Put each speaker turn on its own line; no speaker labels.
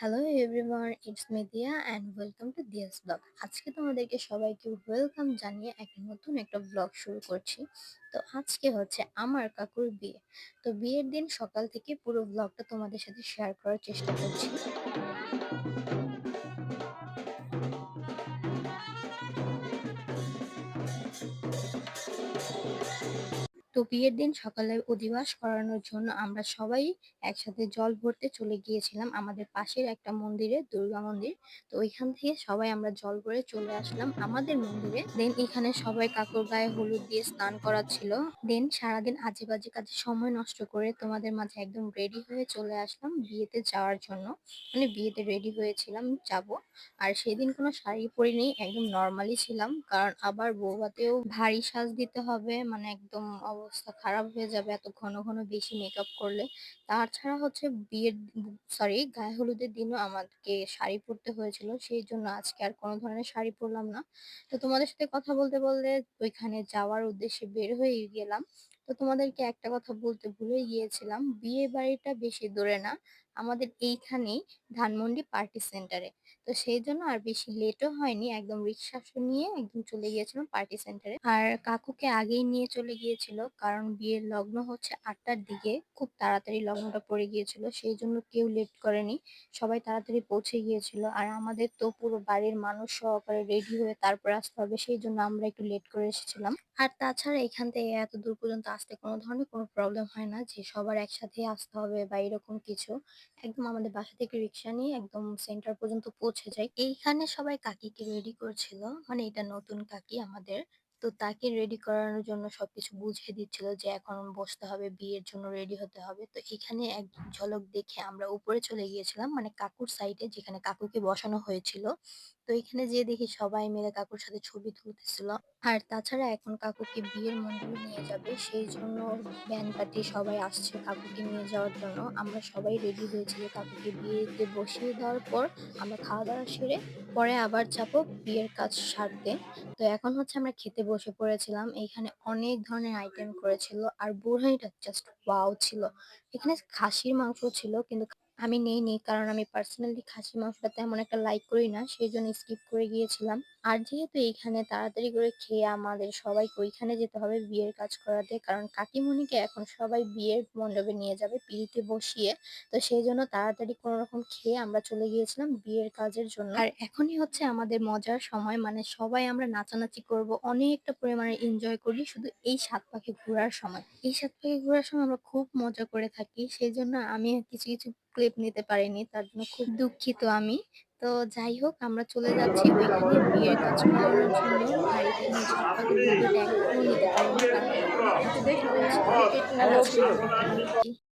Hello everyone, it's me Diya and welcome to Diya's blog. আজকে তোমাদেরকে সবাইকে ওয়েলকাম জানিয়ে নতুন একটা ব্লগ শুরু করছি। তো আজকে হচ্ছে আমার কাকুর বিয়ে। তো বিয়ের দিন সকাল থেকে পুরো ব্লগটা তোমাদের সাথে শেয়ার করার চেষ্টা করছি। তো বিয়ের দিন সকালে অধিবাস করানোর জন্য আমরা সবাই একসাথে জল ভরতে চলে গিয়েছিলাম আমাদের পাশের একটা মন্দিরে, দুর্গা মন্দির। তো ওইখান থেকে সবাই আমরা জল ভরে চলে আসলাম আমাদের মন্দিরে। দেন এখানে সবাই কাকুর গায়ে হলুদ দিয়ে স্নান করাচ্ছিল। দেন সারাদিন আজে বাজে কাজে সময় নষ্ট করে তোমাদের মাঝে একদম রেডি হয়ে চলে আসলাম বিয়েতে যাওয়ার জন্য। মানে বিয়েতে রেডি হয়েছিলাম যাব। আর সেদিন কোনো শাড়ি পরিনি, একদম নরমালি ছিলাম, কারণ আবার বউভাতেও ভারী সাজ দিতে হবে, মানে একদম অবস্থা খারাপ হয়ে যাবে এত ঘন ঘন বেশি মেকআপ করলে। তাছাড়া হচ্ছে বিয়ের গায়ে হলুদের দিনও আমাকে শাড়ি পরতে হয়েছিল, সেই জন্য আজকে আর কোনো ধরনের শাড়ি পরলাম না। তো তোমাদের সাথে কথা বলতে বলতে ওইখানে যাওয়ার উদ্দেশ্যে বের হয়ে গেলাম। তো তোমাদেরকে একটা কথা বলতে ভুলে গিয়েছিলাম, বিয়ে বাড়িটা বেশি দূরে না, আমাদের এইখানেই, ধানমন্ডি পার্টি সেন্টারে। তো সেইজন্য আর বেশি লেটও হয়নি। একদম রিক্সা নিয়ে একদম চলে গিয়েছিলাম পার্টি সেন্টারে। আর কাকুকে আগেই নিয়ে চলে গিয়েছিল, কারণ বিয়ের লগ্ন হচ্ছে ৮টার দিকে। খুব তাড়াতাড়ি লগ্নটা পড়ে গিয়েছিল, সেই জন্য কেউ লেট করেনি, সবাই তাড়াতাড়ি পৌঁছে গিয়েছিল। আর আমাদের তো পুরো বাড়ির মানুষ সহকারে রেডি হয়ে তারপরে আসতে হবে, সেই জন্য আমরা একটু লেট করে এসেছিলাম। আর তাছাড়া এখান থেকে এত দূর পর্যন্ত আসতে কোনো ধরনের কোনো প্রবলেম হয় না যে সবার একসাথে আসতে হবে বা এরকম কিছু। একদম আমাদের বাসা থেকে রিক্সা নিয়ে একদম সেন্টার পর্যন্ত পৌঁছে যাই। এইখানে সবাই কাকিকে রেডি করছিল, মানে এটা নতুন কাকি আমাদের। তো তাকে রেডি করানোর জন্য সবকিছু বুঝিয়ে দিচ্ছিল যে এখন বসতে হবে, বিয়ের জন্য রেডি হতে হবে। তো এখানে এক ঝলক দেখে আমরা উপরে চলে গিয়েছিলাম, মানে কাকুর সাইডে যেখানে কাকুকে বসানো হয়েছিল। তো এখানে যেয়ে দেখি সবাই মিলে কাকুর সাথে ছবি তুলতেছিল। আর তাছাড়া এখন কাকুকে বিয়ের মণ্ডপে নিয়ে যাবে, সেই জন্য ব্যান্ড পার্টি সবাই আসছে কাকুকে নিয়ে যাওয়ার জন্য। আমরা সবাই রেডি হয়েছি যে কাকুকে বিয়েতে বসিয়ে দেওয়ার পর আমরা খাওয়া দাওয়া সেরে পরে আবার যাবো বিয়ের কাজ সারতে। তো এখন হচ্ছে আমরা খেতে বসে পড়েছিলাম। এইখানে অনেক ধরনের আইটেম করেছিল, আর বিরিয়ানিটা জাস্ট ওয়াও ছিল। এখানে খাসির মাংস ছিল, কিন্তু আমি নেইনি, কারণ আমি পার্সোনালি খাসির মাংসটা তেমন একটা লাইক করি না, সেই জন্য স্কিপ করে গিয়েছিলাম। আর যেহেতু এইখানে তাড়াতাড়ি করে খেয়ে আমাদের সবাইকে ওইখানে যেতে হবে বিয়ের কাজ করাতে, কারণ কাকিমুনিকে এখন সবাই বিয়ের মণ্ডপে নিয়ে যাবে পিঁড়িতে বসিয়ে। তো সেই জন্য তাড়াতাড়ি কোনো রকম খেয়ে আমরা চলে গিয়েছিলাম বিয়ের কাজের জন্য। আর এখনই হচ্ছে আমাদের মজার সময়, মানে সবাই আমরা নাচানাচি করব, অনেকটা পরিমাণে এনজয় করি শুধু এই ৭ পাকে ঘোরার সময়। এই ৭ পাকে ঘোরার সময় আমরা খুব মজা করে থাকি, সেই জন্য আমি কিছু কিছু ক্লিপ নিতে পারিনি, তার জন্য খুব দুঃখিত আমি। তো যাই হোক, আমরা চলে যাচ্ছি ওইখানে বিয়ের কাজ করানোর জন্য। আর এখানে ৭ পাকের ভিডিওটা এখনো নিতে পারিনি, কারণ এখনো কাজ চলছে। তো চলো আজকের ভিডিওটা এখানেই শেষ করি।